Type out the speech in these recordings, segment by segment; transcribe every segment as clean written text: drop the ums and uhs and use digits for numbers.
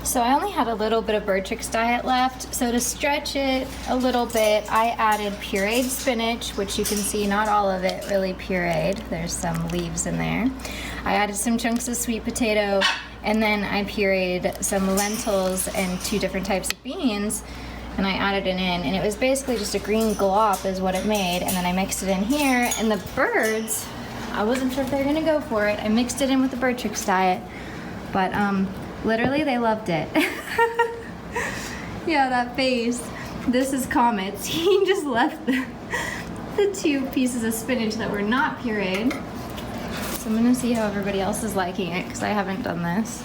So I only had a little bit of Bertrix diet left. So to stretch it a little bit, I added pureed spinach, which you can see not all of it really pureed. There's some leaves in there. I added some chunks of sweet potato, and then I pureed some lentils and 2 different types of beans, and I added it in, and it was basically just a green glop is what it made, and then I mixed it in here, and the birds, I wasn't sure if they were gonna go for it. I mixed it in with the Bertrix diet, but literally they loved it. Yeah, that face. This is Comets. He just left the 2 pieces of spinach that were not pureed. So I'm gonna see how everybody else is liking it, because I haven't done this.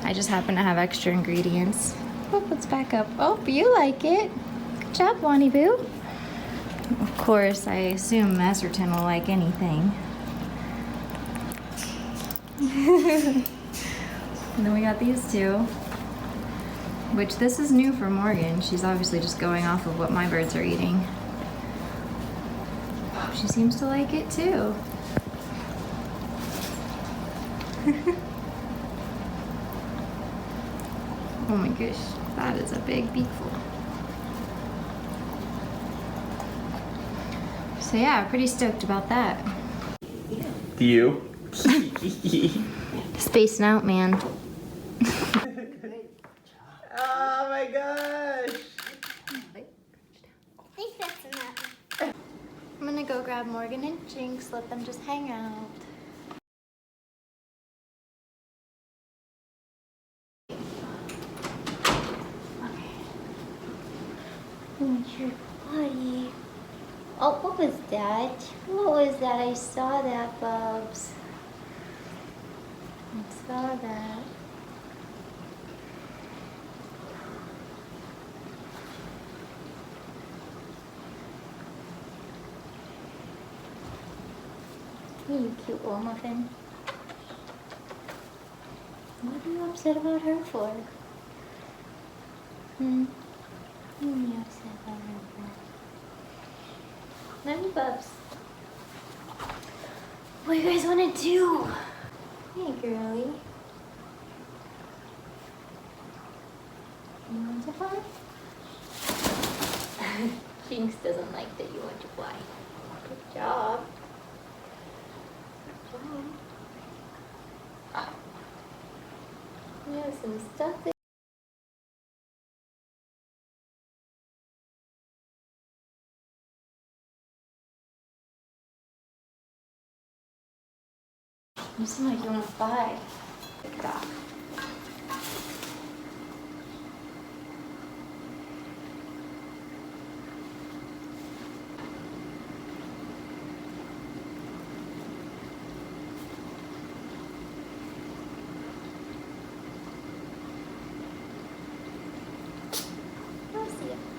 I just happen to have extra ingredients. Oh, let's back up. Oh, you like it. Good job, Bonnie Boo. Of course, I assume Masterton will like anything. And then we got these 2, which this is new for Morgan. She's obviously just going off of what my birds are eating. She seems to like it too. Oh my gosh, that is a big beakful. So yeah, pretty stoked about that. You? Spacing out, man. Oh my gosh! I think that's enough. I'm gonna go grab Morgan and Jinx, let them just hang out. Your body. Oh, what was that? What was that? I saw that, Bubs. I saw that. You cute little muffin. What are you upset about her for? What are you upset about her for? None, Bubs. What do you guys want to do? Hey, girly. You want to fly? Jinx doesn't like that you want to fly. Good job. Good job. Yeah, some stuff there. You seem like you want to fly. Good dog.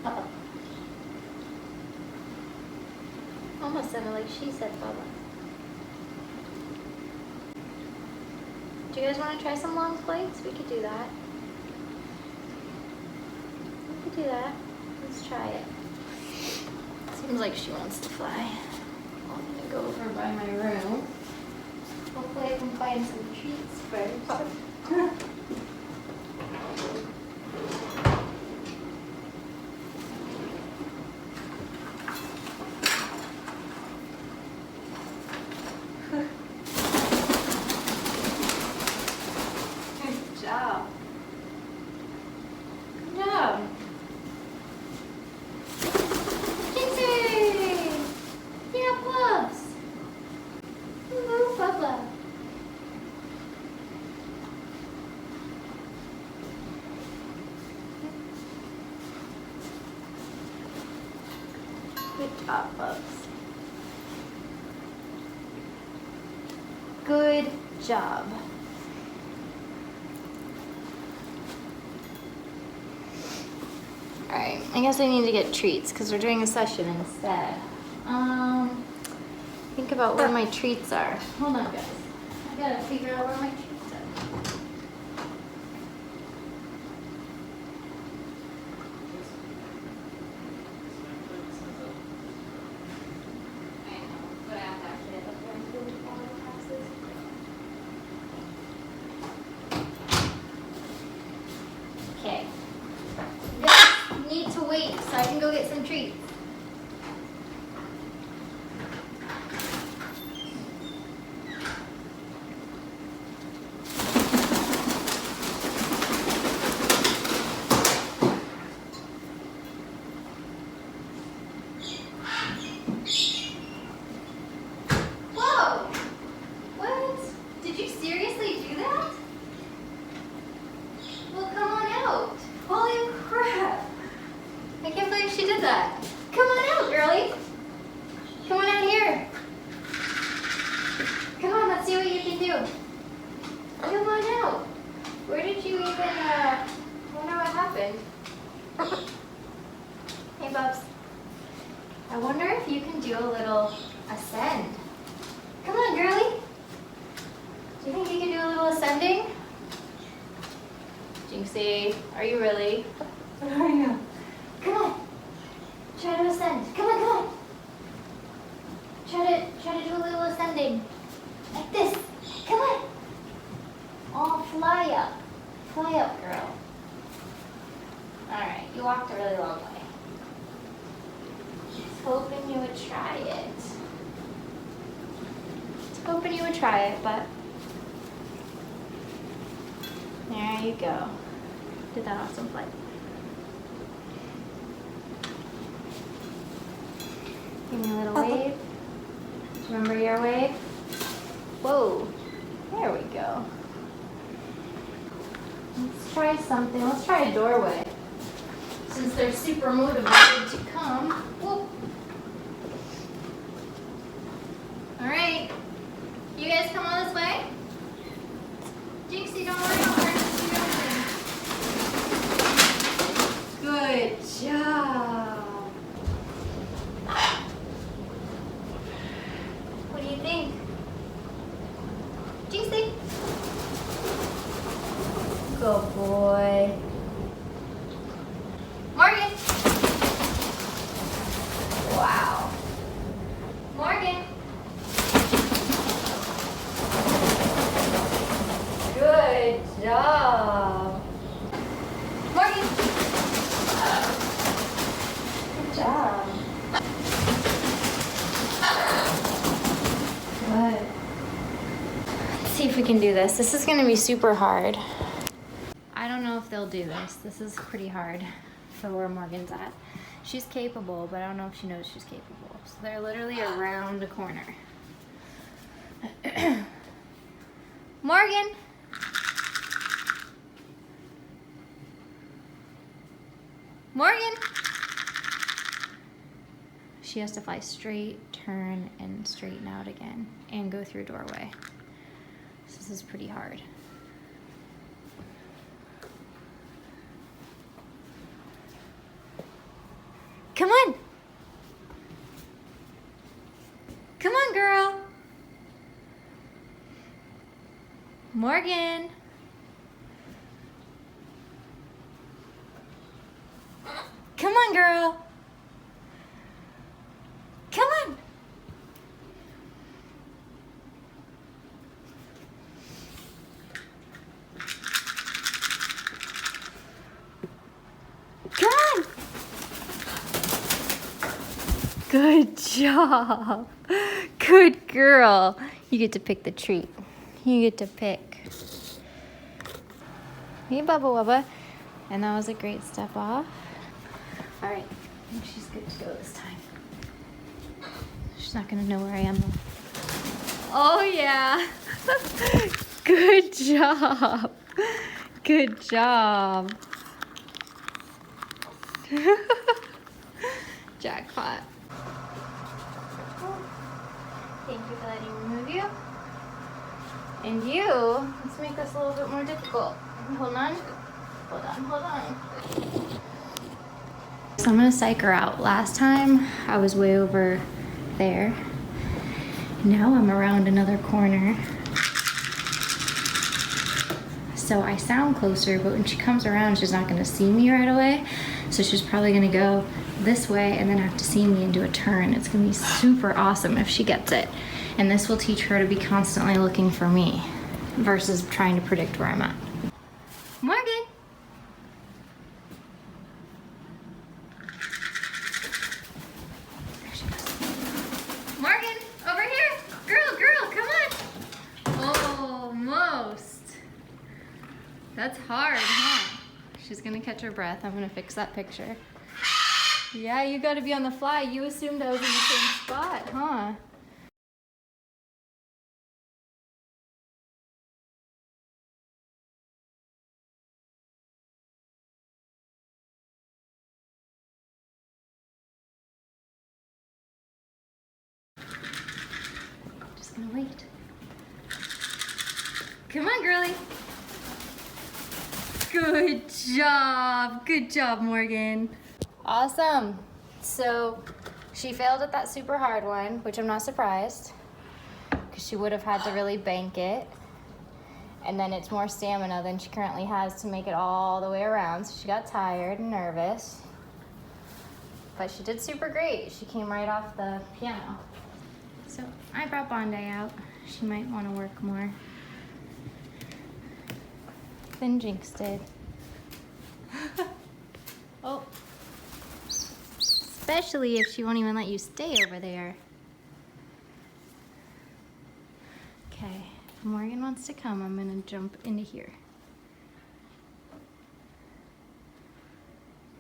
Uh-oh. Almost sounded like she said Bubba. Do you guys want to try some long flights? We could do that. We could do that. Let's try it. Seems like she wants to fly. I'm gonna go over by my room. Hopefully I can find some treats first. Good job. Good job. Jinxie! Yeah, Bubs. Hello, Bubba. Good job, Bubs. Good job. Alright, I guess I need to get treats because we're doing a session instead. Think about where my treats are. Hold on, guys. I gotta figure out where my treats are. I know, but I have to actually have a friend who would follow the classes. I can go get some treats. Whoa! What? Did you seriously do that? Well, come on out. Holy crap. I can't believe she did that. Come on out, girlie. Come on out here. Come on, let's see what you can do. Come on out. Where did you even, wonder what happened? Hey, Bubs. I wonder if you can do a little ascend. Come on, girlie. Do you think you can do a little ascending? Jinxie, are you really? Where are you? Come on. Try to ascend. Come on, come on. Try to do a little ascending. Like this. Come on. Oh, fly up. Fly up, girl. Alright, you walked a really long way. Just hoping you would try it. Just hoping you would try it, but there you go. Did that awesome flight. Give me a little wave. Remember your wave? Whoa. There we go. Let's try something. Let's try a doorway. Since they're super motivated to come. Whoop. Alright. You guys come all this way? Jinxie, don't worry, I'll turn this to you open. Good job. What do you think? Jinxie? Good boy. Morgan. Wow. Morgan. Good job. Morgan. Good job. Good. Let's see if we can do this. This is going to be super hard. I don't know if they'll do this. This is pretty hard for where Morgan's at. She's capable, but I don't know if she knows she's capable. So they're literally around the corner. Morgan! Morgan! She has to fly straight, turn, and straighten out again, and go through a doorway. So this is pretty hard. Come on. Come on, girl. Morgan. Come on, girl. Come on. Come on. Good job. Good girl. You get to pick the treat. You get to pick. Hey, Bubba Wubba. And that was a great step off. All right. I think she's good to go this time. She's not going to know where I am, though. Oh, yeah. Good job. Good job. Jackpot. Thank you for letting me move you. And you, let's make this a little bit more difficult. Hold on. Hold on, hold on. So I'm gonna psych her out. Last time I was way over there. Now I'm around another corner. So I sound closer, but when she comes around, she's not gonna see me right away. So she's probably gonna go this way and then have to see me and do a turn. It's gonna be super awesome if she gets it. And this will teach her to be constantly looking for me versus trying to predict where I'm at. Morgan. That's hard, huh? She's gonna catch her breath. I'm gonna fix that picture. Yeah, you gotta be on the fly. You assumed I was in the same spot, huh? Just gonna wait. Come on, girlie. Good job. Good job, Morgan. Awesome. So she failed at that super hard one, which I'm not surprised because she would have had to really bank it. And then it's more stamina than she currently has to make it all the way around. So she got tired and nervous. But she did super great. She came right off the piano. So I brought Bondi out. She might want to work more than Jinx did. Oh. Especially if she won't even let you stay over there. Okay, if Morgan wants to come, I'm gonna jump into here.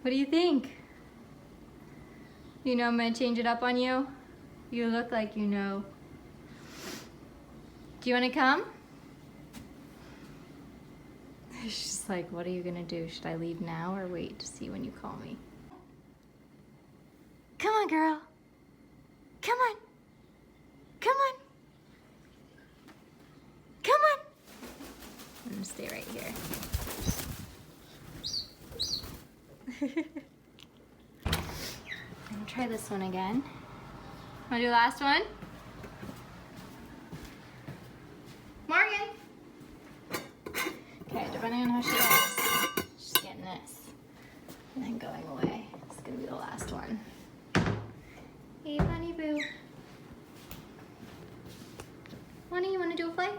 What do you think? You know I'm gonna change it up on you? You look like you know. Do you wanna come? She's like, what are you gonna do? Should I leave now or wait to see when you call me? Come on, girl. Come on. Come on. Come on. I'm gonna stay right here. I'm gonna try this one again. Wanna do the last one? Morgan. Okay, depending on how she does, she's getting this and then going away. It's gonna be the last one. Hey, Bunny Boo. Bunny, you wanna do a play?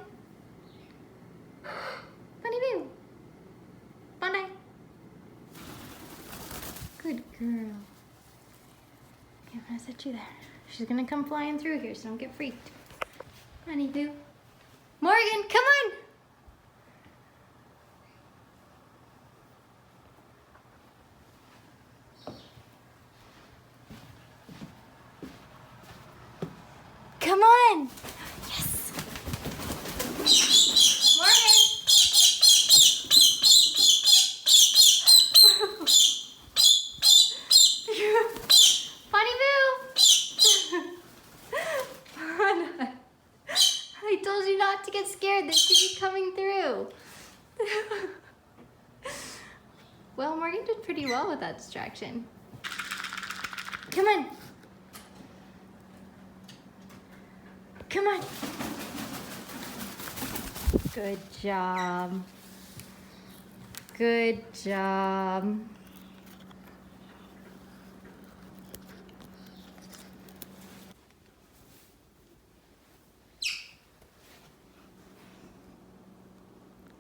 Bunny Boo. Bunny. Good girl. Okay, I'm gonna set you there. She's gonna come flying through here, so don't get freaked. Bunny Boo. Morgan, come on! Come on! Yes! Morgan! Bunny Boo! I told you not to get scared. This could be coming through. Well, Morgan did pretty well with that distraction. Come on. Come on. Good job. Good job.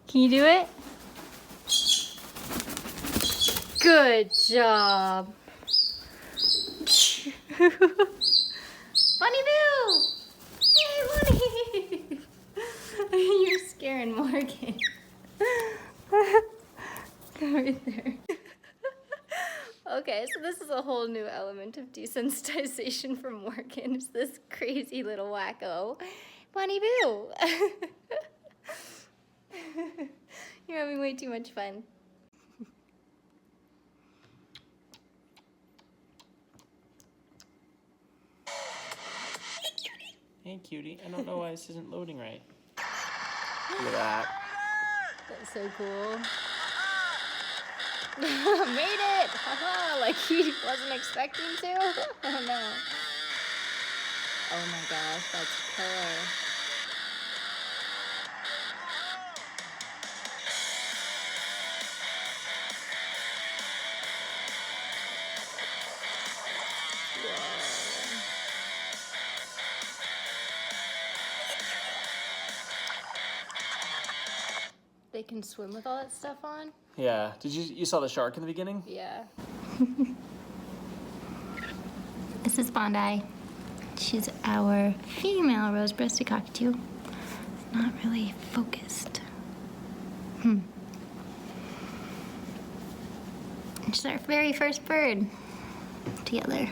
Can you do it? Good job. Bunny Boo! Hey, Bunny! You're scaring Morgan. Come right there. Okay, so this is a whole new element of desensitization for Morgan. It's this crazy little wacko. Bunny Boo! You're having way too much fun. Hey, cutie. I don't know why this isn't loading right. Look at that. That's so cool. Made it! Haha, like he wasn't expecting to? Oh no. Oh my gosh, that's killer. They can swim with all that stuff on? Yeah. Did you saw the shark in the beginning? Yeah. This is Bondi. She's our female rose-breasted cockatoo. Not really focused. It's our very first bird together.